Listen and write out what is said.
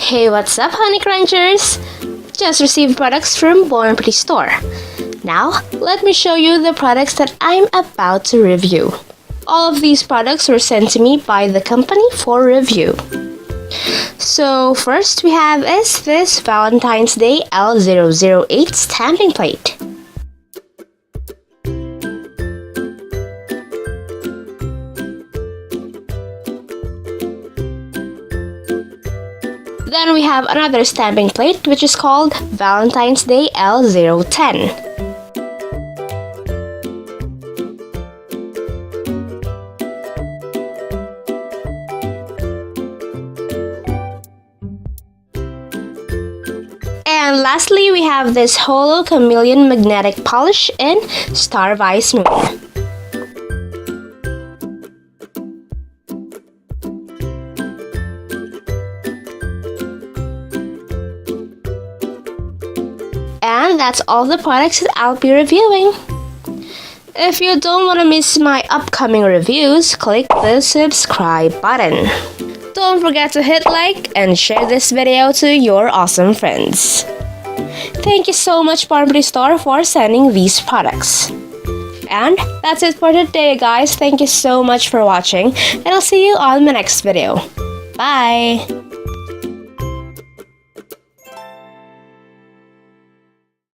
Hey, what's up, honeycrunchers? Just received products from BornPrettyStore. Now, let me show you the products that I'm about to review. All of these products were sent to me by the company for review. So, first we have is this Valentine's Day L008 stamping plate. Then we have another stamping plate which is called Valentine's Day L010. And lastly, we have this Holo Chameleon magnetic polish in Star Vies Moon. And that's all the products that I'll be reviewing. If you don't want to miss my upcoming reviews, click the subscribe button. Don't forget to hit like and share this video to your awesome friends. Thank you so much, BornPrettyStore, for sending these products. And that's it for today, guys. Thank you so much for watching, and I'll see you on my next video. Bye!